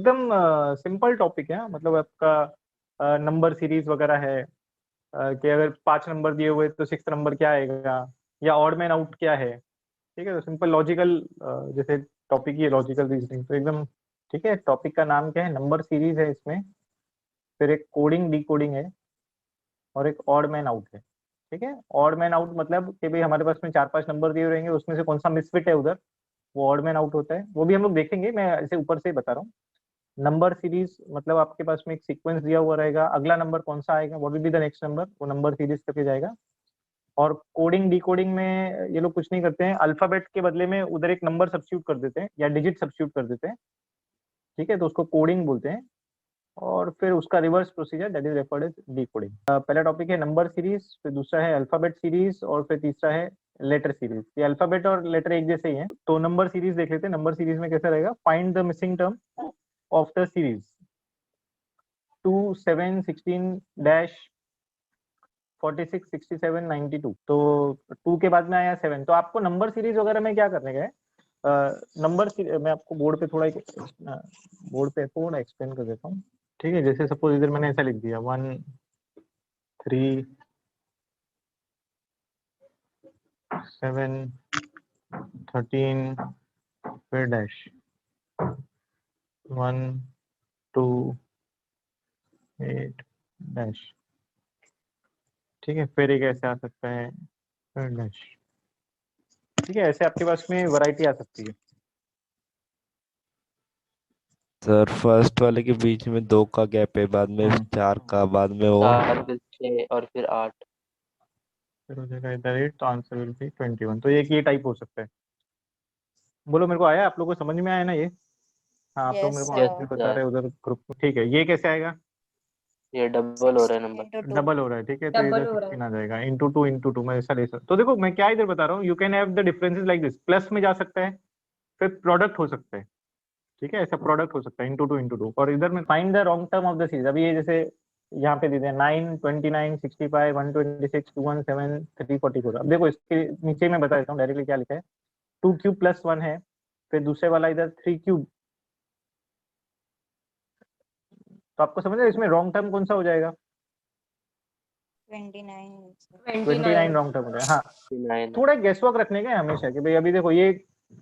एकदम simple topic है। मतलब आपका नंबर सीरीज वगैरह है, कि अगर 5 नंबर दिए हुए तो 6 नंबर क्या आएगा, या ऑड मैन आउट क्या है। ठीक है, तो सिंपल लॉजिकल, जैसे टॉपिक ही लॉजिकल रीजनिंग, तो एकदम ठीक है। टॉपिक का नाम क्या है? नंबर सीरीज है इसमें। फिर एक कोडिंग डी कोडिंग है, और एक ऑड मैन आउट है। ठीक है, ऑड मैन आउट मतलब कि भाई हमारे पास में 4-5 नंबर दिए रहेंगे, उसमें से कौन सा मिसफिट है उधर, वो ऑड मैन आउट होता है। वो भी हम लोग देखेंगे, मैं ऐसे ऊपर से ही बता रहा हूँ। नंबर सीरीज मतलब आपके पास में एक सीक्वेंस दिया हुआ रहेगा, अगला नंबर कौन सा आएगा, what will be the next number, वो नंबर सीरीज करके जाएगा। और कोडिंग डी कोडिंग में ये लोग कुछ नहीं करते हैं, अल्फाबेट के बदले में उधर एक नंबर सब्स्टिट्यूट कर देते हैं या डिजिट सब्स्टिट्यूट कर देते हैं। ठीक है, तो उसको कोडिंग बोलते हैं। और फिर उसका reverse procedure that is referred as decoding. पहला टॉपिक है नंबर सीरीज, फिर दूसरा है अल्फाबेट सीरीज, और फिर तीसरा है लेटर सीरीज। ये अल्फाबेट और लेटर एक जैसे ही हैं। तो नंबर सीरीज देख लेते हैं। नंबर सीरीज में कैसा रहेगा? Find the missing term of the series 2 7 16 dash 46 67 92। तो 2 के बाद में आया 7। तो आपको नंबर सीरीज वगैरह में क्या करने का है? नंबर मैं आपको बोर्ड पे थोड़ा एक्सप्लेन कर देता हूँ। ठीक है, जैसे सपोज इधर मैंने ऐसा लिख दिया 1 3 7 13 फिर डैश 1 2 8 डैश। ठीक है, फिर एक ऐसे आ सकता है फिर डैश। ठीक है, ऐसे आपके पास में वैरायटी आ सकती है। सर फर्स्ट वाले के बीच में 2 का गैप है, बाद में 4 का, बाद में और 4 फिर 6 और फिर 8। फिर हो जाएगा इधर 8, तो आंसर विल बी 21। तो ये टाइप हो सकता है। बोलो, मेरे को आया? आप लोगों को समझ में आया ना ये? हाँ, आप लोग यस मेरे को यस आंसर सर। बता सर, रहे हैं उधर ग्रुप में। ठीक है, ये कैसे आएगा? ये डबल हो रहा है 16 नंबर। into 2। डबल हो रहा है। ठीक है, तो इधर डबल हो रहा 16 आ जाएगा, इंटू टू मैं ऐसा ले सकता। तो देखो मैं क्या इधर बता रहा हूँ, you can have the differences like this, plus में जा सकता है, फिर प्रोडक्ट हो सकता है। ठीक है, ऐसा प्रोडक्ट हो सकता है इंटू टू। और इधर में find the wrong term of the series. अभी ये जैसे यहाँ पे दे दिया 9 29 65 126 217 344। अब देखो इसके नीचे मैं बता देता हूँ डायरेक्टली क्या लिखा है। 2 क्यूब + 1 है, फिर दूसरे वाला इधर 3 क्यूब। तो आपको समझ है इसमें रॉन्ग टर्म कौन सा हो जाएगा? 29। 29 रॉन्ग टर्म हो जाएगा। हाँ, 9। थोड़ा गेस वर्क रखने का है हमेशा कि भाई अभी देखो ये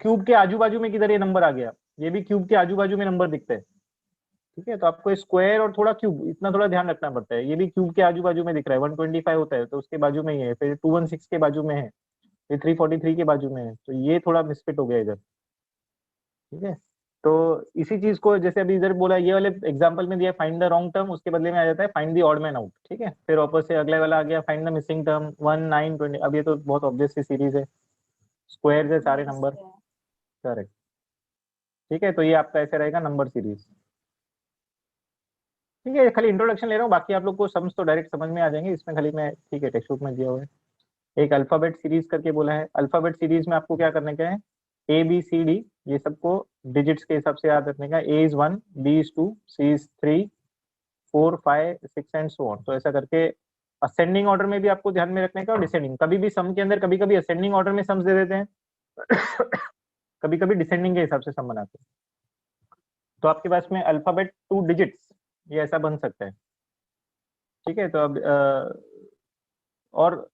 क्यूब के आजू बाजू में किधर ये नंबर आ गया, ये भी क्यूब के आजू बाजू में नंबर दिखते हैं। ठीक है, तो आपको स्क्वायर और थोड़ा क्यूब इतना थोड़ा ध्यान रखना पड़ता है। ये भी क्यूब के आजू बाजू में दिख रहा है, 125 होता है तो उसके बाजू में ही है, फिर 216 के बाजू में है, फिर 343 के बाजू में है, तो ये थोड़ा मिसफिट हो गया इधर। ठीक है, तो इसी चीज को जैसे अभी इधर बोला, ये वाले एग्जांपल में दिया फाइंड द रॉन्ग टर्म, उसके बदले में आ जाता है find the odd man out. ठीक है, फिर वापस से अगले वाला आ गया फाइंड द मिसिंग टर्म 1 9 20। अब ये तो बहुत ऑब्वियस सी सीरीज है, स्क्वायर है सारे यस नंबर। सर। करेक्ट। ठीक है, तो ये आपका ऐसे रहेगा नंबर सीरीज। ठीक है, खाली इंट्रोडक्शन ले रहा हूँ, बाकी आप लोग को सम्स तो डायरेक्ट समझ में आ जाएंगे इसमें। खाली मैं ठीक है, टेक्स्ट बुक में दिया हुआ है। एक अल्फाबेट सीरीज करके बोला है। अल्फाबेट सीरीज में आपको क्या करने का है? ए बी सी डी, ये सबको डिजिट्स के हिसाब से याद रखने का। A is 1, B is 2, C is 3 4 5 6 and so on. तो ऐसा करके असेंडिंग ऑर्डर में भी आपको ध्यान में रखने का, और डिसेंडिंग। कभी भी सम के अंदर कभी कभी असेंडिंग ऑर्डर में सम्स दे देते हैं कभी कभी डिसेंडिंग के हिसाब से सम बनाते हैं। तो आपके पास में अल्फाबेट 2 डिजिट्स, ये ऐसा बन सकता है। ठीक है, तो अब और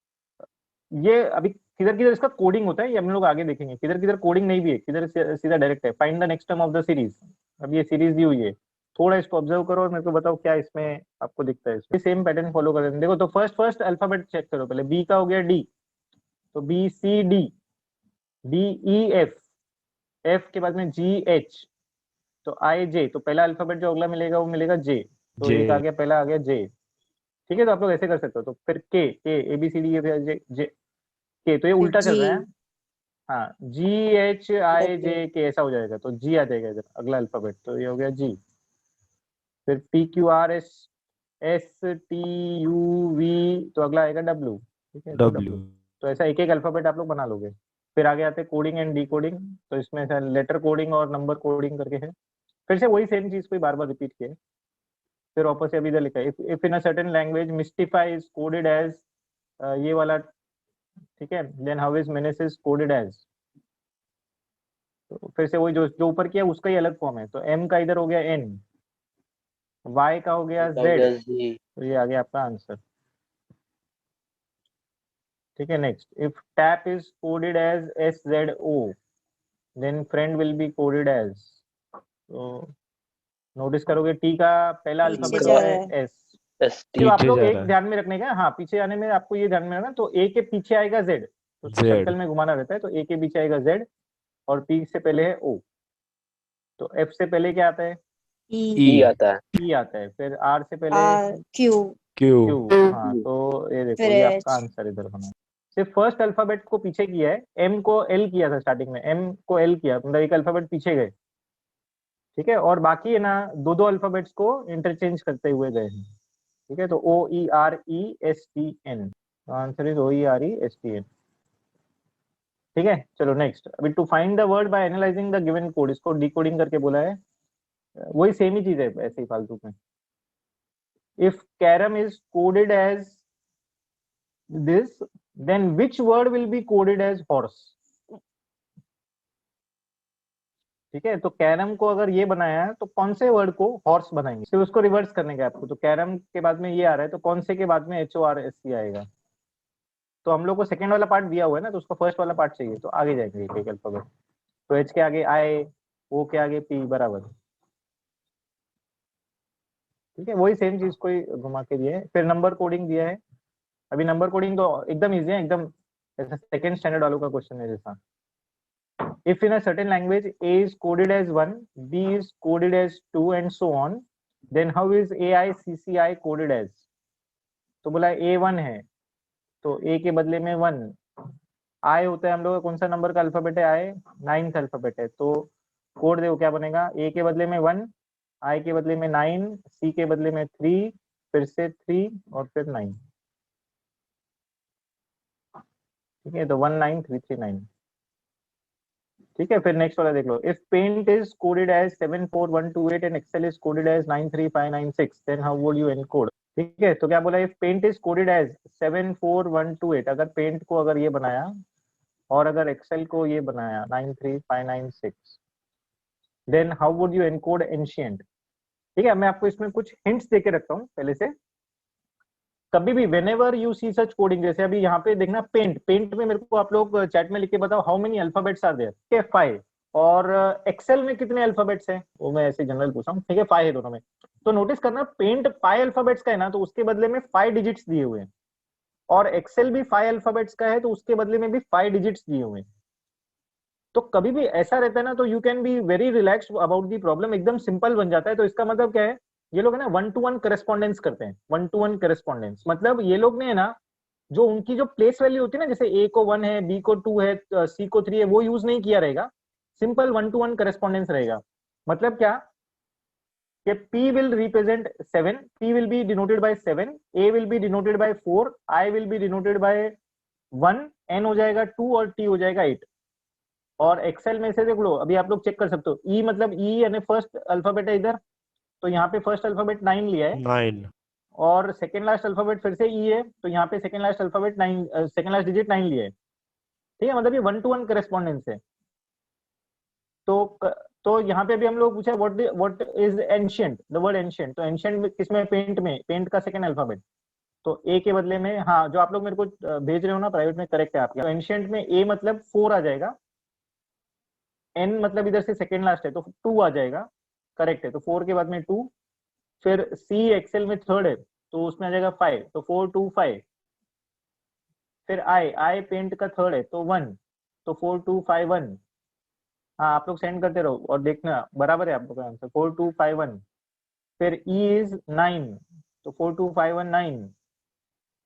ये अभी किधर किधर इसका कोडिंग होता है ये हम लोग आगे देखेंगे। किधर किधर कोडिंग नहीं भी है, किधर सीधा डायरेक्ट है। Find the next term of the series. अब ये सीरीज दी हुई है, थोड़ा इसको ऑब्जर्व करो और मेरे को बताओ क्या इसमें आपको दिखता है। इसमें सेम पैटर्न फॉलो करें। देखो, तो फर्स्ट फर्स्ट अल्फाबेट चेक करो पहले। बी का हो गया डी, तो B C D, D E F, F के बाद में जी एच, तो आई जे। तो पहला अल्फाबेट जो अगला मिलेगा वो मिलेगा जे। तो एक आ जे। गया, पहला आ गया जे। ठीक है, तो आप लोग ऐसे कर सकते हो। तो फिर के A B C D J जे के, तो ये उल्टा चल जी। रहा है। हाँ, जी एच आई ओके। जे के ऐसा हो जाएगा, तो जी आ जाएगा इधर अगला अल्फाबेट, तो ये हो गया जी। फिर P Q R S S T U V, तो अगला आएगा डब्ल्यू। ठीक है, तो डब्ल्यू। डब्ल्यू। तो ऐसा एक एक अल्फाबेट आप लोग बना लोगे। फिर आगे आते कोडिंग एंड डी कोडिंग। तो इसमें ऐसा लेटर कोडिंग और नंबर कोडिंग करके है। फिर से वही सेम चीज को बार बार रिपीट किया है। फिर वापस से अभी इधर लिखा है, if in a certain language mystify is coded as, ये वाला। ठीक है, then how is menaces coded as. तो फिर से वही जो जो ऊपर किया उसका ही अलग फॉर्म है, तो m का इधर हो गया n, y का हो गया z, Z, तो ये आ गया आपका आंसर। ठीक है, next, if tap is coded as SZO then friend will be coded as, तो नोटिस करोगे टी का पहला T अल्फाबेट जा होता रहा है है। एस। ST, तो आप पीछे लोग जा एक रहा है ध्यान में रखने का, हाँ पीछे आने में आपको ये ध्यान में रखना, तो ए के पीछे आएगा जेड, तो उसको Z, सर्कल में घुमाना रहता है, तो ए के पीछे आएगा जेड और पी से पहले है ओ, तो एफ से पहले क्या आता है, E E आता है। ई आता है, फिर आर से पहले R Q Q, क्यू, हाँ तो ये देखो फिर ये H आपका आंसर इधर बना है। सिर्फ फर्स्ट अल्फाबेट को पीछे किया है, एम को एल किया था स्टार्टिंग में, एम को एल किया, मतलब एक अल्फाबेट पीछे गए। ठीक है, और बाकी है ना दो दो अल्फाबेट्स को इंटरचेंज करते हुए गए हैं। ठीक है, तो OERESTN, आंसर इज OERESTN। ठीक है, चलो नेक्स्ट, अभी to find the word by analysing the given code, इसको डिकोडिंग करके बोला है, वही सेम ही चीज है ऐसे ही फालतू में। If carrom is coded as this then which word will be coded as horse. ठीक है, तो कैरम को अगर ये बनाया है तो कौन से वर्ड को हॉर्स बनाएंगे, फिर उसको रिवर्स करने का आपको, तो कैरम के बाद में ये आ रहा है तो कौन से के बाद में HORSE आएगा, तो हम लोग को सेकंड वाला पार्ट दिया हुआ है ना, तो उसको फर्स्ट वाला पार्ट चाहिए, तो आगे जाएंगे एक एक अल्फाबेट, तो एच के आगे आई, ओ के आगे पी बराबर। ठीक है, वही सेम चीज को ही घुमा के दिया है, फिर नंबर कोडिंग दिया है। अभी नंबर कोडिंग तो एकदम इजी है, एकदम ऐसा सेकंड स्टैंडर्ड वालों का क्वेश्चन है जैसा। If in a certain language A is coded as 1, B is coded as 2 and so on, then how is AICCI coded as। तो बोला A1 है तो A के बदले में 1, I होता है हम लोग का कौन सा नंबर का अल्फाबेट है, I 9th अल्फाबेट है, तो कोड देखो क्या बनेगा, A के बदले में 1, I के बदले में 9, C के बदले में 3, फिर से 3 और फिर 9। ठीक है, तो 19339। ठीक है, फिर नेक्स्ट वाला देख लो, if paint is coded as 74128 and excel is coded as 93596 then how would you encode. ठीक है, तो क्या बोला, if paint is coded as 74128, अगर पेंट को अगर ये बनाया और अगर एक्सेल को ये बनाया 93596 then how would you encode ancient. ठीक है, मैं आपको इसमें कुछ हिंट्स देके रखता हूँ पहले से। कभी भी whenever you see such coding, जैसे अभी यहाँ पे देखना पेंट, पेंट में मेरे को आप लोग चैट में लिख के बताओ how many alphabets are there. ठीक है, 5, और एक्सेल में कितने अल्फाबेट्स हैं, वो मैं ऐसे जनरल पूछ रहा हूँ। ठीक है, 5 है दोनों में, तो नोटिस करना पेंट 5 अल्फाबेट्स का है ना, तो उसके बदले में 5 डिजिट्स दिए हुए हैं, और एक्सेल भी 5 अल्फाबेट्स का है तो उसके बदले में भी 5 डिजिट्स दिए हुए हैं। तो कभी भी ऐसा रहता है ना, तो you can be very relax about the problem, एकदम सिंपल बन जाता है। तो इसका मतलब क्या है, ये लोग है ना 1-to-1 करेस्पॉन्डेंस करते हैं, 1-to-1 करेस्पॉन्डेंस, मतलब ये लोग ने है ना जो उनकी जो प्लेस वैल्यू होती है ना, जैसे ए को 1 है, बी को 2 है, सी को 3 है, वो यूज नहीं किया रहेगा, सिंपल 1-to-1 करेस्पॉन्डेंस रहेगा। मतलब क्या कि P will represent 7, P will be denoted by 7, A will be denoted by 4, I will be denoted by 1, N हो जाएगा 2 और T हो जाएगा 8। और एक्सेल में से देख लो, अभी आप लोग चेक कर सकते हो, ई मतलब ई यानी फर्स्ट अल्फाबेट है इधर, तो यहाँ पे फर्स्ट अल्फाबेट 9 लिया है, 9, और सेकेंड लास्ट अल्फाबेट फिर से ई है, तो यहाँ पे second last alphabet 9, second last digit 9 लिया है। ठीक है, मतलब ये 1-to-1 करेस्पॉन्डेंस है। तो यहाँ पे भी हम लोग पूछा what is ancient, the word ancient, तो एंशिएंट किसमें, पेंट में, पेंट का सेकेंड अल्फाबेट, तो ए के बदले में, हाँ जो आप लोग मेरे को भेज रहे हो ना प्राइवेट में, करेक्ट है आपका, तो एंशिएंट में ए मतलब 4 आ जाएगा, एन मतलब इधर से सेकेंड लास्ट है तो 2 आ जाएगा, करेक्ट है, तो 4 के बाद में 2, फिर सी एक्सेल में थर्ड है तो उसमें आ जाएगा 5, तो 4-2-5, फिर आई, आई पेंट का थर्ड है तो 1, तो 4-2-5-1। हाँ आप लोग सेंड करते रहो और देखना बराबर है आप लोग का आंसर, 4-2-5-1। फिर ई इज 9, तो 4-2-5-1-9,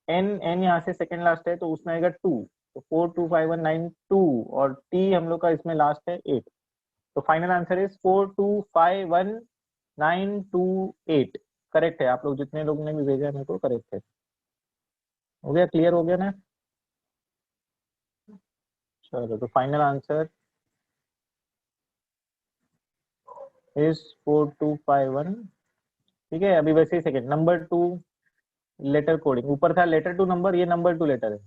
एन, एन यहाँ से सेकेंड लास्ट है तो उसमें आएगा 2, तो 4-2-5-1-9-2, और टी हम लोग का इसमें लास्ट है 8, तो फाइनल आंसर इज 4-2-5-1-9-2-8। करेक्ट है, आप लोग जितने लोग ने भी भेजा है मेरे को करेक्ट है। हो गया, क्लियर हो गया ना। चलो, तो फाइनल आंसर इज 4-2-5-1। ठीक है, अभी वैसे ही सेकेंड नंबर 2 लेटर कोडिंग, ऊपर था लेटर टू नंबर, ये नंबर 2 लेटर है,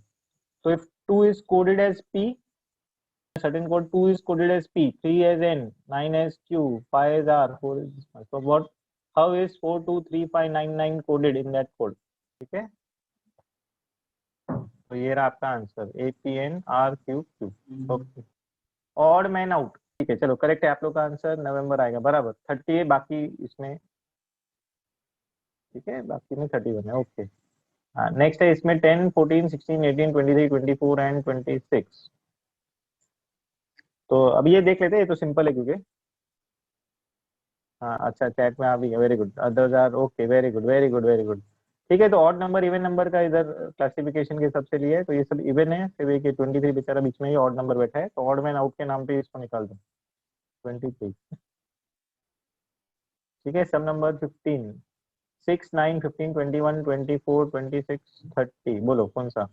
तो if 2 is coded as P certain code, 2 is coded as P, 3 as N, 9 as Q, 5 as R, 4 is so what, how is 423599 coded in that code? ठीक है, तो ये रहा आपका answer APNRQQ। Okay, odd man out, ठीक है, चलो correct है आप लोग का आंसर, नवंबर आएगा बराबर, 30 है बाकी इसमें, ठीक है, बाकी में 31 है। ओके, हाँ नेक्स्ट है इसमें 10, 14, 16, 18, 23, 24 एंड 26। तो अब ये देख लेते हैं, ये तो सिंपल है क्योंकि, हाँ अच्छा चैट में आ भी गया, very good, others are okay, very good very good very good. ठीक है, तो ऑड नंबर इवन नंबर का इधर क्लासिफिकेशन के हिसाब से लिया है, तो ये सब इवन है, सिर्फ एक 23 बेचारा बीच में ही ऑड नंबर बैठा है, तो ऑड मैन आउट के नाम पे इसको निकाल दो 23। ठीक है, सब नंबर 15, 6, 9, 15, 21, 24, 26, 30, बोलो कौन सा?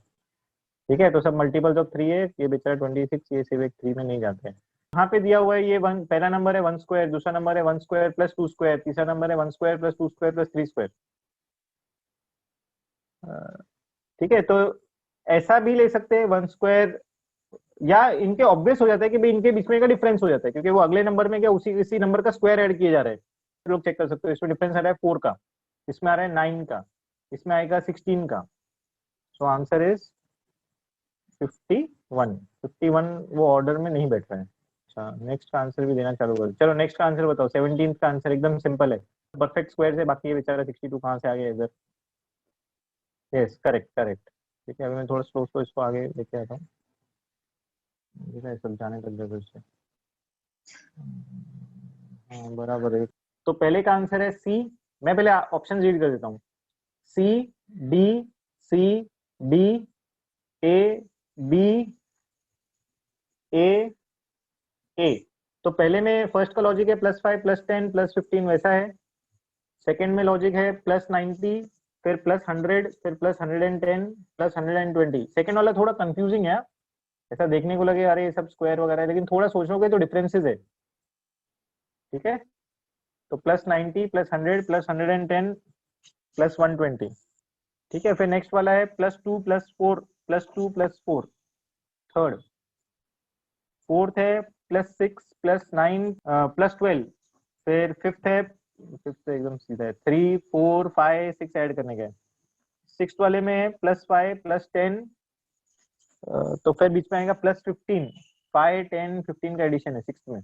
ठीक है, तो सब मल्टीपल्स ऑफ 3 है, ये बेचारा 26, ये सिर्फ एक 3 में नहीं जाते हैं। यहाँ पे दिया हुआ है ये वन, पहला नंबर है 1 स्क्वायर, दूसरा नंबर है 1 स्क्वायर प्लस 2 स्क्वायर, तीसरा नंबर है 1 square plus 2 square plus 3 square. ठीक है, तो ऐसा भी ले सकते हैं 1 स्क्वायर, या इनके ऑब्वियस हो जाता है कि भाई इनके बीच में का डिफरेंस हो जाता है, क्योंकि वो अगले नंबर में क्या उसी इसी नंबर का स्क्वायर ऐड किए जा रहे हैं, लोग चेक कर सकते हो, इसमें डिफरेंस आ रहा है 4 का, इसमें आ रहा है 9 का, इसमें आएगा 16 का, सो आंसर इज 51। 51 वो ऑर्डर में नहीं बैठ रहा है। अच्छा, नेक्स्ट का आंसर भी देना चालू करो, चलो नेक्स्ट का आंसर बताओ, 17 का आंसर एकदम सिंपल है, परफेक्ट स्क्वायर से, बाकी ये बेचारा 62 कहाँ से आ गया इधर? Yes correct correct. ठीक है, अभी मैं थोड़ा स्लो स्लो इसको आगे लेके आता हूँ, समझाने लग गया फिर से। हाँ बराबर है, तो पहले का आंसर है सी, मैं पहले ऑप्शन रीड कर देता हूँ, सी डी ए बी ए। तो पहले में फर्स्ट का लॉजिक है +5 +10 +15 वैसा है, सेकंड में लॉजिक है +90 फिर +100 फिर +110 +120। सेकंड वाला थोड़ा कंफ्यूजिंग है, ऐसा देखने को लगे अरे ये सब स्क्वायर वगैरह है, लेकिन थोड़ा सोचोगे तो डिफरेंसेस है। ठीक है, तो +90 +100 +110 +120। ठीक है, फिर नेक्स्ट वाला है +2 +4 +2 +4 थर्ड, फोर्थ है +6 +9 +12, फिर फिफ्थ है, फिफ्थ एकदम सीधा है, 3 4 5 6 ऐड करने का है, सिक्स वाले में है +5 +10, तो फिर बीच में आएगा +15, 5 10 15 का एडिशन है सिक्स में।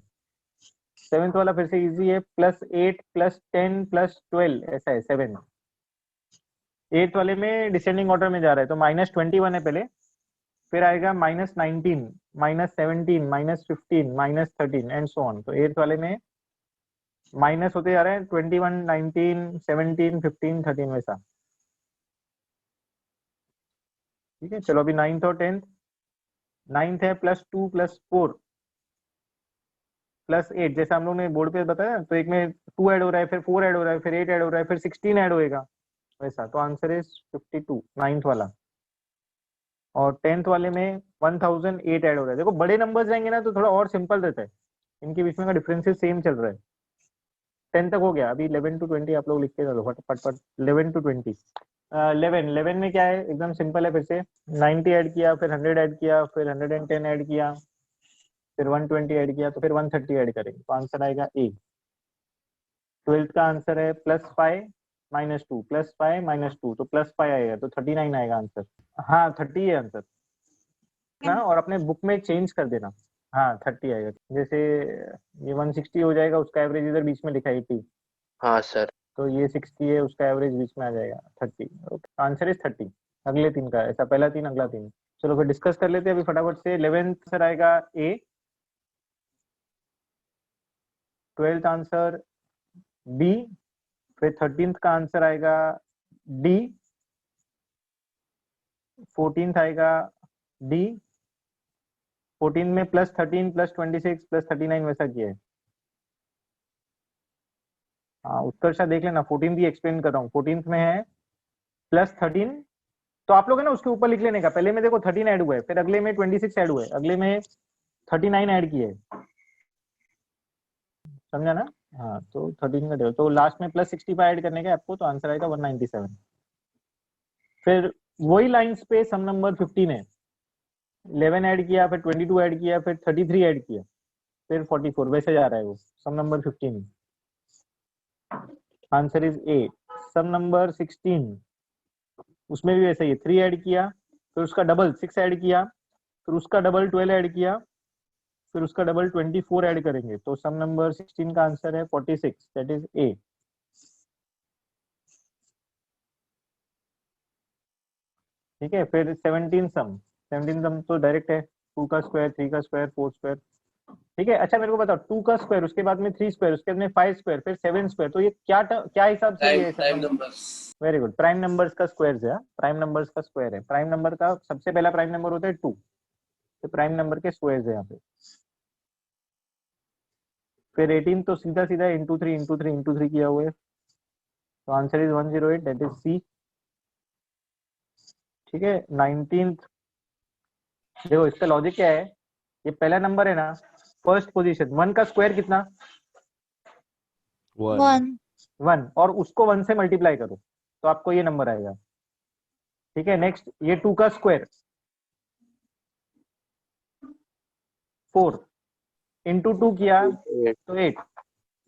सेवेंथ वाला फिर से इजी है, +8 +10 +12 ऐसा है 7। एट्थ वाले में डिसेंडिंग ऑर्डर में जा रहा है, तो -21 है पहले, फिर आएगा -19 -17 -15 -13 एंड सो ऑन। तो एट्थ वाले में माइनस होते जा रहे हैं 21 19 17 15 13 वैसा। ठीक है, चलो अभी नाइन्थ और टेंथ। नाइन्थ है +2 +4 +8, जैसा हम लोग ने बोर्ड पे बताया, तो एक में 2 ऐड हो रहा है, फिर 4 ऐड हो रहा है, फिर 8 ऐड हो रहा है, फिर 16 ऐड होएगा वैसा, तो आंसर इज 52 नाइन्थ वाला। और टेंथ वाले में 1008 ऐड हो रहा है। देखो बड़े नंबर्स रहेंगे ना तो थोड़ा और सिंपल रहता है, इनके बीच में का डिफरेंसेस सेम चल रहा है। 10 तक हो गया, अभी 11 to 20 आप लोग लिख के चलो फटाफट 11 to 20। 11 में क्या है, एकदम सिंपल है, फिर से 90 ऐड किया, फिर 100 ऐड किया, फिर 110 ऐड किया, फिर 120 ऐड किया, तो फिर 130 ऐड करेंगे, तो आंसर आएगा ए। ट्वेल्थ का आंसर है +5 -2 +5 -2, तो +5 आएगा, तो 39 आएगा आंसर। हाँ 30 है आंसर ना, और अपने बुक में चेंज कर देना। हाँ 30 आएगा, जैसे ये 160 हो जाएगा, उसका एवरेज इधर बीच में लिखा है 80, हाँ सर। तो ये 60 है, उसका एवरेज बीच में आ जाएगा 30। Okay, answer is 30। अगले तीन का ऐसा, पहला तीन अगला तीन। चलो फिर डिस्कस कर लेते हैं अभी फटाफट से। 11th आंसर आएगा ए, 12th आंसर बी, फिर 13th का आंसर आएगा डी, 14th आएगा डी, 14 में +13 +26 +39 वैसा किया है। हाँ उत्कर्षा देख लेना, 14 भी एक्सप्लेन कर रहा हूँ। 14th में है +13, तो आप लोग है ना उसके ऊपर लिख लेने का, पहले में देखो 13 ऐड हुआ है, फिर अगले में 26 ऐड हुआ है, अगले में 39 ऐड किए, समझा ना? हाँ तो 13 का देखो, तो लास्ट में +65 ऐड करने का आपको, तो आंसर आएगा 197। फिर वही लाइंस पे सम नंबर 15 है, 11 ऐड किया, फिर 22 ऐड किया, फिर 33 ऐड किया, फिर 44, वैसे जा रहा है वो। Sum number 15, answer is A. Sum number 16, उसमें भी वैसे ही 3 ऐड किया, फिर उसका डबल 6 ऐड किया, फिर उसका डबल 12 ऐड किया, फिर उसका डबल 24 ऐड करेंगे, तो सम नंबर 16 का आंसर है 46, दैट इज ए। ठीक है, फिर 17 सम तो डायरेक्ट है, 2 का स्क्वायर, 3 का स्क्वायर, 4 स्क्वायर। ठीक है, अच्छा मेरे को बताओ, 2 का स्क्वायर, उसके बाद में 3 स्क्वायर, उसके बाद में 5 स्क्वायर, फिर 7 स्क्वायर, तो ये क्या हिसाब से ये prime numbers. Very good, prime numbers का स्क्वायर है, प्राइम नंबर्स का स्क्वायर है। प्राइम नंबर का सबसे पहला प्राइम नंबर होता है 2, तो प्राइम नंबर के स्क्वायर है यहाँ पे। फिर 18 तो सीधा सीधा इंटू 3 इंटू 3 इंटू 3 किया हुआ है, तो answer is 108, that is C. ठीक है, 19, देखो इसका लॉजिक क्या है, ये पहला नंबर है ना, फर्स्ट पोजीशन, 1 का स्क्वायर कितना, 1 1, और उसको 1 से मल्टीप्लाई करो तो आपको ये नंबर आएगा। ठीक है, नेक्स्ट ये 2 का स्क्वायर 4 इंटू 2 किया 8 तो 8,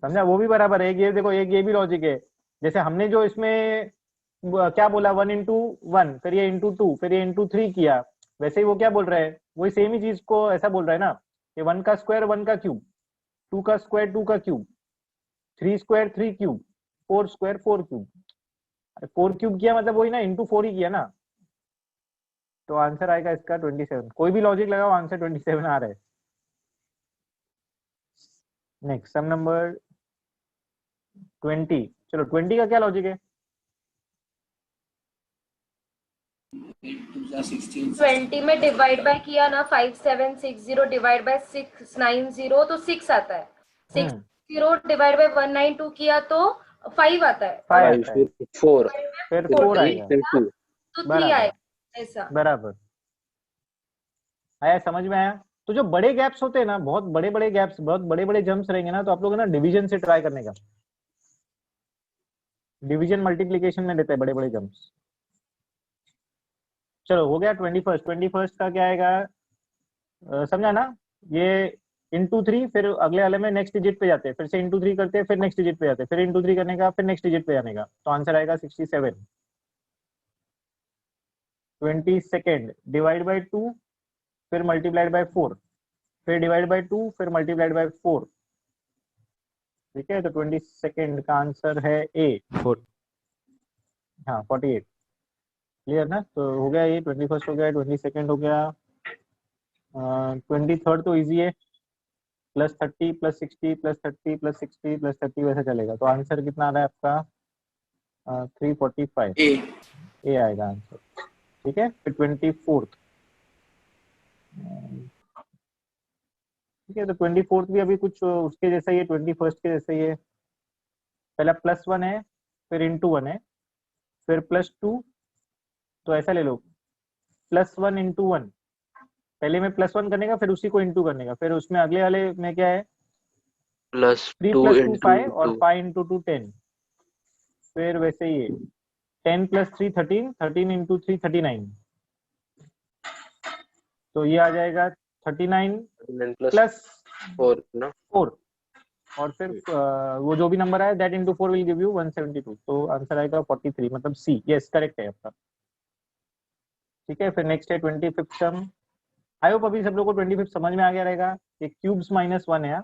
समझा, वो भी बराबर है। ये देखो, एक ये भी लॉजिक है, जैसे हमने जो इसमें क्या बोला, 1 इंटू 1, फिर ये इंटू 2, फिर ये इंटू 3 किया, वैसे ही वो क्या बोल रहा है, वही सेम ही चीज को ऐसा बोल रहा है ना, कि 1 का स्क्वायर 1 का क्यूब, 2 का स्क्वायर 2 का cube, 3 square 3 cube, 4 square 4 cube. 4 cube किया मतलब वही ना, इंटू 4 ही किया ना, तो आंसर आएगा इसका 27। कोई भी लॉजिक लगाओ, आंसर 27 आ रहा है। नेक्स्ट सम नंबर 20, चलो 20 का क्या लॉजिक है, 20 में डिवाइड बाय किया ना, 5760 डिवाइड बाय 690 तो 6 आता है। 60 डिवाइड बाय 192 किया तो 5 आता है, और 5 5 आता है, फिर 4 फिर फिर 4 3 आएगा, फिर 2। तो 3 बराबर आएगा, ऐसा। बराबर आया, समझ में आया। तो जो बड़े गैप्स होते हैं ना, बहुत बड़े बड़े गैप्स, बहुत बड़े बड़े जंप्स रहेंगे ना, तो आप लोग है ना डिवीजन से ट्राई करने का, डिवीजन मल्टीप्लीकेशन में देते हैं बड़े बड़े जंप्स। चलो हो गया 21 का क्या आएगा, समझा ना, ये इंटू 3, फिर अगले वाले में नेक्स्ट डिजिट पे जाते हैं, फिर से इंटू 3 करते हैं, फिर नेक्स्ट डिजिट पे जाते हैं, फिर इंटू 3 करने का, फिर नेक्स्ट डिजिट पे जाने का, तो आंसर आएगा 67। 22 डिवाइड बाई 2, फिर मल्टीप्लाइड बाई 4, फिर डिवाइड बाई 2, फिर मल्टीप्लाइड बाई 4। ठीक है, तो 22 का आंसर है ए। 4 हाँ 48, क्लियर ना, तो हो गया ये 21 हो गया, 22 हो गया, 23 तो इजी है, +30 +60 +30 +60 +30 वैसे चलेगा, तो आंसर कितना आ रहा है आपका 345, ए आएगा आंसर। ठीक है, फिर 24, ठीक है, तो 24 भी अभी कुछ उसके जैसा ही है, 21 के जैसा ही है, पहला +1 है, फिर इंटू 1 है, फिर +2, तो ऐसा ले लो, +1 इंटू 1, पहले में +1 करने का, फिर उसी को इंटू करने का, फिर उसमें अगले वाले में क्या है, 3 +2 + 2 इंटू 5 और 5 इंटू 2 10, फिर वैसे ही 10 + 3 13, 13 इंटू 3 39, तो ये आ जाएगा 39 प्लस 4 ना, 4, और फिर वो जो भी नंबर आया that into 4 will give you 172, तो आंसर आएगा 43, मतलब सी, यस करेक्ट है आपका। ठीक है, फिर नेक्स्ट है 25 सम। आई होप अभी सब लोग को 25 समझ में आ गया रहेगा, ये क्यूब्स -1 है,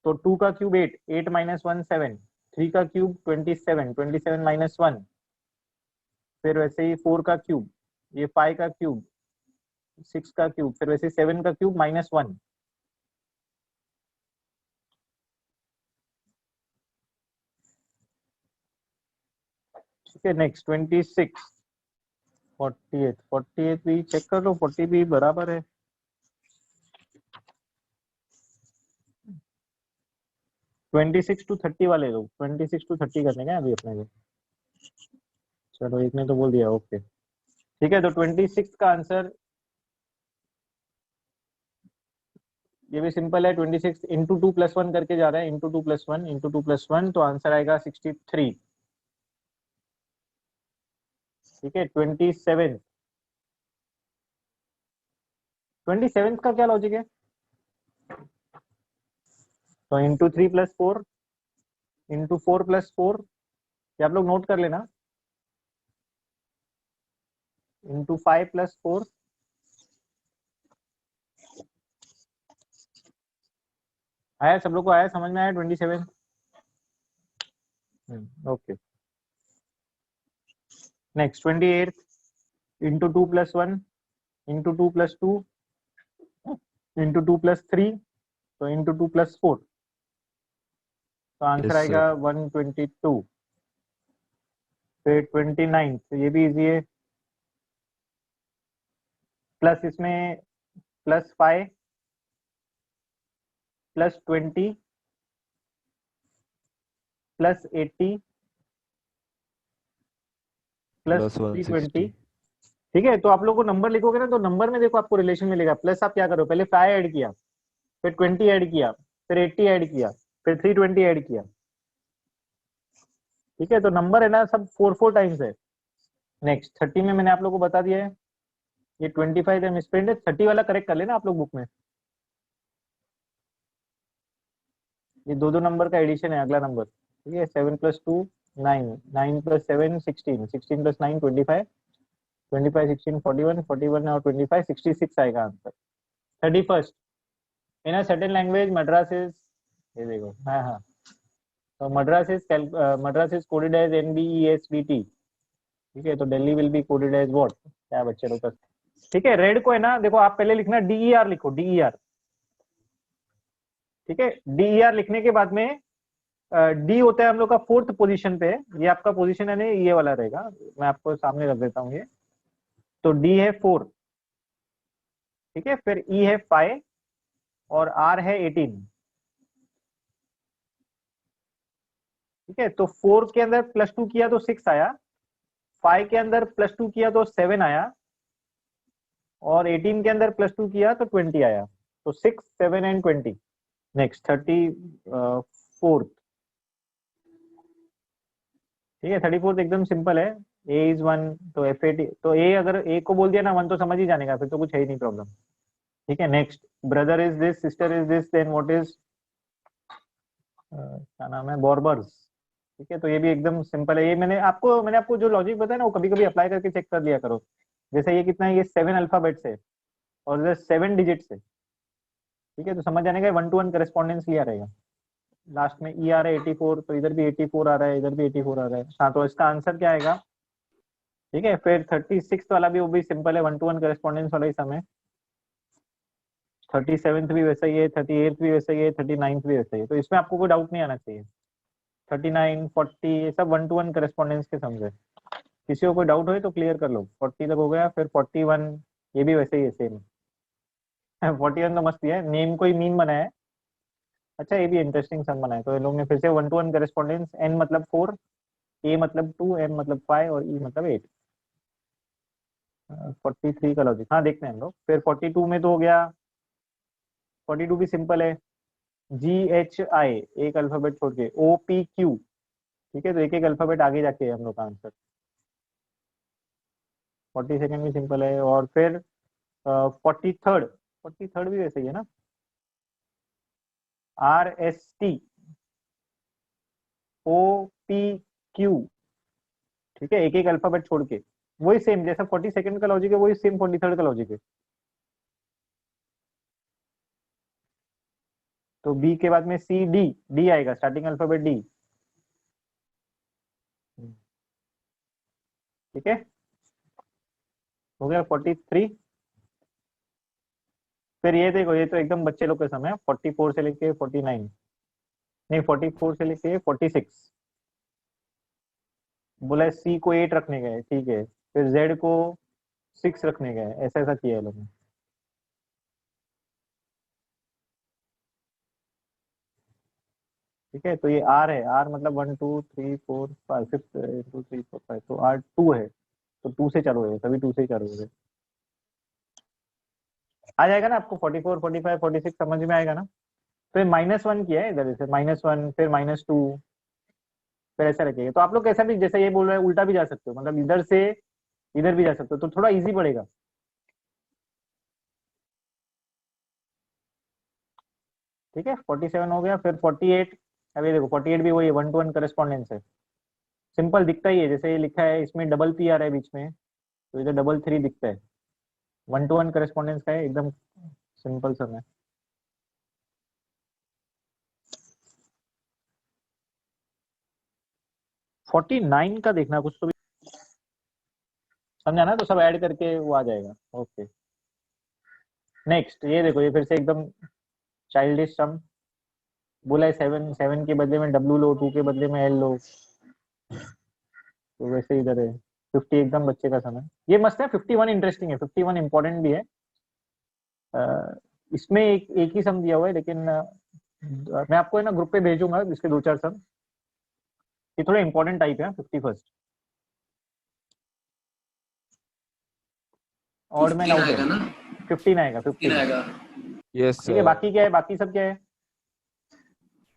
तो 2 का क्यूब 8, 8 - 1 7, 3 का क्यूब 27, 27 - 1, फिर वैसे ही 4 का क्यूब, ये 5 का क्यूब, 6 का क्यूब, फिर वैसे 7 का क्यूब -1। ठीक है, नेक्स्ट 26, 48 भी चेक कर लो, 40 भी बराबर है। 26 to 30 वाले लोग, 26 to 30 करने का अभी अपने को, चलो एक ने तो बोल दिया, ओके। ठीक है, तो 26 का आंसर ये भी सिंपल है, 26 इंटू 2 + 1 करके जा रहा है, इंटू 2 + 1 इंटू 2 + 1, तो आंसर आएगा 63। ठीक है, 27 27 का क्या लॉजिक है? तो इंटू 3 + 4 इंटू 4 + 4, ये आप लोग नोट कर लेना, इंटू 5 + 4, आया सब लोग को? आया, समझ में आया 27? Okay. Next 28 into 2 + 1 into 2 + 2 into 2 + 3, तो इंटू 2 + 4, तो आंसर Yes, आएगा 122। फिर 29, तो ये भी इजी है, प्लस इसमें +5 +20 +80 plus +320। 160. ठीक है, तो आप लोग को नंबर लिखोगे ना, तो नंबर में देखो आपको रिलेशन मिलेगा। प्लस आप क्या करो, पहले 5 ऐड किया, फिर 20 ऐड किया, फिर 80 ऐड किया, फिर 320 ऐड किया। ठीक है, तो नंबर है ना सब 4 टाइम्स है। नेक्स्ट 30 में मैंने आप लोग को बता दिया है, ये 25 है मिसप्रिंट है, 30 वाला करेक्ट कर लेना आप लोग बुक में। ये दो नंबर का एडिशन है, अगला नंबर। ठीक है, 7 + 2 9, 9 + 7 16, 16 + 9 25, 25 16 41, 41 और 25 66 आएगा answer. 31st in a certain language Madras is, ये देखो, हाँ हाँ, तो Madras is coded as NBESBT। ठीक है, तो Delhi will be coded as what? क्या बच्चे लोग का। ठीक है, रेड को है ना, देखो आप पहले लिखना DER, लिखो DER। ठीक है, DER लिखने के बाद में डी होता है हम लोग का 4th पोजीशन पे, ये आपका पोजीशन है ना, ये वाला रहेगा, मैं आपको सामने रख देता हूँ ये। तो डी है 4, ठीक है, फिर ई है 5 और आर है 18। ठीक है, तो 4 के अंदर +2 किया तो 6 आया, 5 के अंदर +2 किया तो 7 आया, और 18 के अंदर +2 किया तो 20 आया। तो 6 7 एंड 20। Next 34th। ठीक है, 34th एकदम सिंपल है, ए इज 1, तो FAT, तो ए अगर ए को बोल दिया ना 1 तो समझ ही जाने का, फिर तो कुछ है ही नहीं प्रॉब्लम। ठीक है, next brother is this, sister is this, then what is, क्या नाम है, बॉर्बर्स। ठीक है, तो ये भी एकदम सिंपल है, ये मैंने आपको जो लॉजिक बताया ना, वो कभी कभी अप्लाई करके चेक कर लिया करो। जैसे ये कितना है, ये 7 अल्फाबेट्स है और इधर 7 डिजिट्स है। ठीक है, तो समझ जाने का 1 to 1 करेस्पॉन्डेंस लिया रहेगा। लास्ट में ई आ रहा है 84, तो इधर भी 84 आ रहा है, इधर भी 84 आ रहा है। हाँ, तो इसका आंसर क्या आएगा? ठीक है, फिर 36 वाला भी, वो भी सिंपल है, 1 to 1 करेस्पॉन्डेंस वाला ही समय। 37th भी वैसा ही है, 38th भी वैसा ही है, 39th भी वैसा ही है, तो इसमें आपको कोई डाउट नहीं आना चाहिए। 39 40 ये सब 1 to 1 करेस्पॉन्डेंस के समझे। किसी को कोई डाउट हो तो क्लियर कर लो। 40 तक हो गया, फिर 41 ये भी वैसे ही है, सेम। 41 तो मस्त ही है, नेम को ही मीन बनाया है। अच्छा, ये भी इंटरेस्टिंग सम बनाया, तो इन लोगों ने फिर से 1 to 1 करेस्पॉन्डेंस, N मतलब 4, A मतलब 2, M मतलब 5 और E मतलब 8। 43 का लॉजिक, हाँ देखते हैं हम लोग। फिर 42 में तो हो गया, 42 भी सिंपल है, GHI एक अल्फाबेट छोड़ के, OPQ। ठीक है, तो एक एक अल्फाबेट आगे जाके है हम लोग का आंसर। 42nd भी सिंपल है, और फिर 43rd भी वैसे ही है ना, RST OPQ। ठीक है, एक एक अल्फाबेट छोड़ के, वही सेम जैसा 42nd का लॉजिक है, वही सेम 43rd का लॉजिक है। तो बी के बाद में CD, डी आएगा, स्टार्टिंग अल्फाबेट डी। ठीक है, हो गया 43। फिर ये देखो, ये तो एकदम बच्चे लोग के समय, 44 से लेके 49, नहीं 44 से लेके 46। बोला C को 8 रखने गए, ठीक है, फिर Z को 6 रखने गए, ऐसा ऐसा किया है लोगों ने। ठीक है, तो ये R है, R मतलब 1 2 3 4 5 6 2 3 4 5, तो R 2 है, तो 2 से चालू है, सभी 2 से ही चालू है। आ जाएगा ना आपको, 44 45 46 समझ में आएगा ना। फिर -1 किया है इधर से, -1 फिर -2, फिर ऐसा रखिएगा। तो आप लोग कैसा भी, जैसे ये बोल रहे हैं, उल्टा भी जा सकते हो, मतलब इधर से इधर भी जा सकते हो, तो थोड़ा इजी पड़ेगा। ठीक है, 47 हो गया। फिर 48, अब ये देखो 48 भी वही 1-to-1 करस्पॉन्डेंस है, सिंपल दिखता ही है, जैसे ये लिखा है इसमें डबल पी आ रहा है बीच में, तो इधर डबल 3 दिखता है, 1-to-1 करस्पॉन्डेंस का है, एकदम सिंपल सम है। फोर्टी 49 का देखना कुछ तो भी समझा ना, तो सब ऐड करके वो आ जाएगा। ओके नेक्स्ट, ये देखो ये फिर से एकदम चाइल्डिश सम, बोला है 7 के बदले में W लो, 2 के बदले में L लो, तो वैसे इधर है 50 एकदम बच्चे का सम है। ये मस्त है, 51 इंटरेस्टिंग है, 51 इंपॉर्टेंट भी है। इसमें एक ही सम दिया हुआ है, लेकिन मैं आपको है ना ग्रुप पे भेजूंगा इसके 2-4 सम, ये थोड़ा इंपॉर्टेंट टाइप है। 51 ऑड मैन आउट है, 15 आएगा, 15 आएगा। यस ठीक है, सर, बाकी क्या है, बाकी सब क्या है,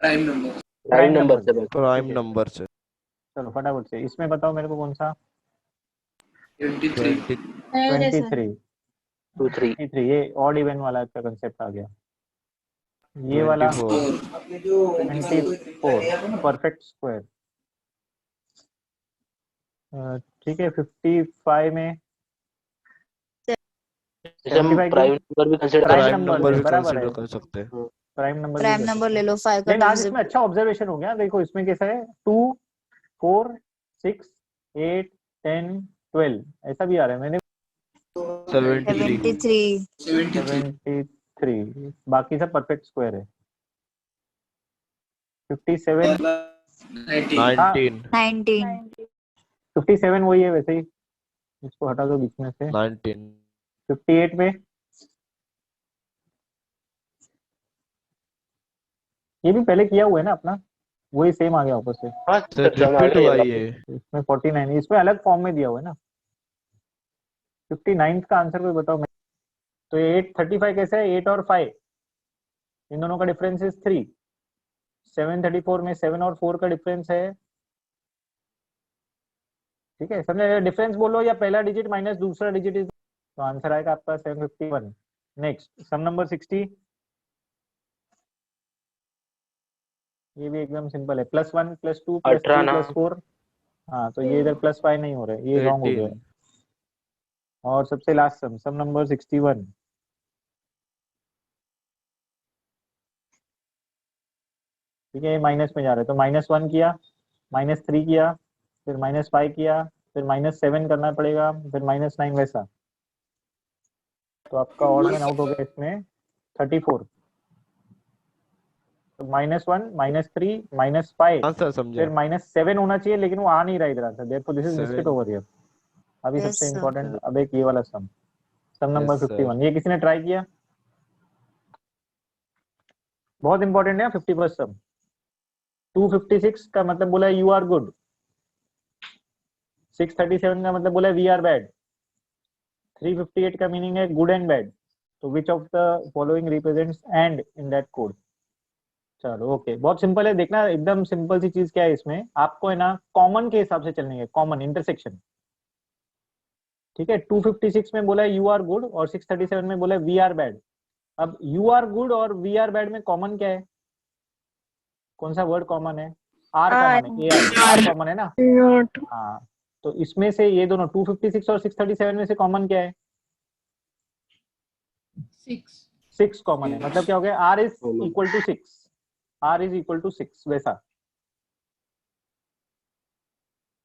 प्राइम प्राइम नंबर नंबर से बस। प्राइम ठीक है, नंबर से चलो फटाफट से इसमें बताओ मेरे को कौन सा। 20 23 2 3 23 ये ऑड इवन वाला का कंसेप्ट आ गया। ये वाला 24 24 परफेक्ट स्क्वायर। ठीक है, 55 में जैसे हम 75 प्राइम नंबर भी कंसीडर कर प्राइम प्राइम नंबर नंबर है, भी बराबर है, कंसीडर कर सकते हैं। प्राइम नंबर प्राइम नंबर ले लो 5 का लेकिन आज डिविजिबल। इसमें अच्छा ऑब्जर्वेशन हो गया, देखो इसमें कैसा है 2 4 6 8 10 12 ऐसा भी आ रहा है। मैंने 73 73 बाकी सब परफेक्ट स्क्वायर है। 57 हाँ 19 57 वही है वैसे ही, इसको हटा दो बीच में से। 19 58 में ये भी पहले किया हुआ है ना अपना, वही सेम आ गया ऊपर से। हाँ सर रिपीट हुआ ये। इसमें 49 इसमें अलग फॉर्म में दिया हुआ है ना। 59 का आंसर कोई बताओ। तो ये 835 कैसे है, 8 और 5 इन दोनों का डिफरेंस इज 3। 734 में 7 और 4 का डिफरेंस है। ठीक है, समझे, डिफरेंस बोलो या पहला डिजिट माइनस दूसरा डिजिट इज, तो आंसर आएगा आपका 751। नेक्स्ट सम नंबर 60, ये भी एकदम सिंपल है, +1 +2 +3 18 +4। हाँ तो ये इधर +5 नहीं हो रहा है, ये रॉन्ग हो गया 18 है। और सबसे लास्ट सम नंबर 61, ठीक है, ये माइनस में जा रहा है, तो -1 किया, -3 किया, फिर -5 किया, फिर -7 करना पड़ेगा, फिर -9 वैसा, तो आपका ऑड मैन आउट हो गया इसमें 34। तो -1 -3 -5 आंसर समझे फिर -7 होना चाहिए, लेकिन वो आ नहीं रहा इधर answer, therefore this is mistake 7 over here. अभी Yes, सबसे sir. इम्पोर्टेंट अब एक ये वाला सम नंबर यस सर 51, ये किसी ने ट्राई किया, बहुत इंपॉर्टेंट है 51st सम। 256 का मतलब बोला यू आर गुड, 637 का मतलब बोला वी आर बैड, 358 का मीनिंग है गुड एंड बैड, तो which of the following represents and in that code. चलो ओके, बहुत सिंपल है, देखना एकदम सिंपल सी चीज क्या है इसमें, आपको है ना कॉमन के हिसाब से चलनी है, कॉमन इंटरसेक्शन। ठीक है, 256 में बोला है यू आर गुड और 637 में बोला है वी आर बैड। अब यू आर गुड और वी आर बैड में कॉमन क्या है, कौन सा वर्ड कॉमन है, आर कॉमन है, आर कॉमन है ना। हाँ तो इसमें से ये दोनों 256 और 637 में से कॉमन क्या है, 6 कॉमन है, मतलब क्या हो गया, R is equal to 6, R is equal to 6 वैसा।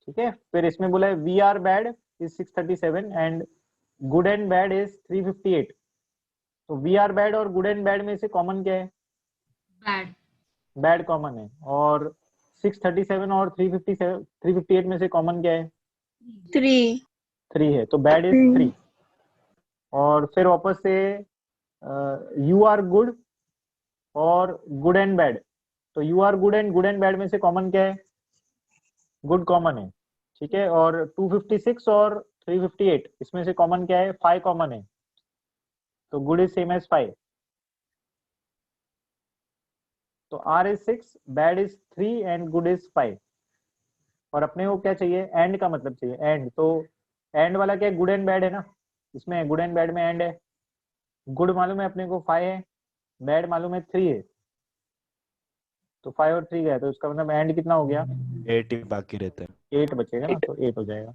ठीक है, फिर इसमें बोला है we are bad is 637 and good and bad is 358, तो वी आर बैड और गुड एंड बैड में से कॉमन क्या है, बैड बैड कॉमन है, और 637 और 358 में से कॉमन क्या है, 3 है, तो बैड इज 3। और फिर वापस से यू आर गुड और गुड एंड बैड, तो you are good and bad में से कॉमन क्या है, गुड कॉमन है। ठीक है, और 256 और 358 इसमें से कॉमन क्या है, 5 कॉमन है, तो गुड इज सेम एज 5, तो R is 6, bad is 3 and good is 5। और अपने को क्या चाहिए, एंड का मतलब चाहिए, एंड, तो एंड वाला क्या है, गुड एंड बैड है ना, इसमें गुड एंड बैड में एंड है, गुड मालूम है अपने को 5 है, बैड मालूम है 3 है, तो 5 और 3 गया तो उसका मतलब एंड कितना हो गया? 8 ही बाकी रहते हैं। 8 बचेगा ना, तो 8 हो जाएगा।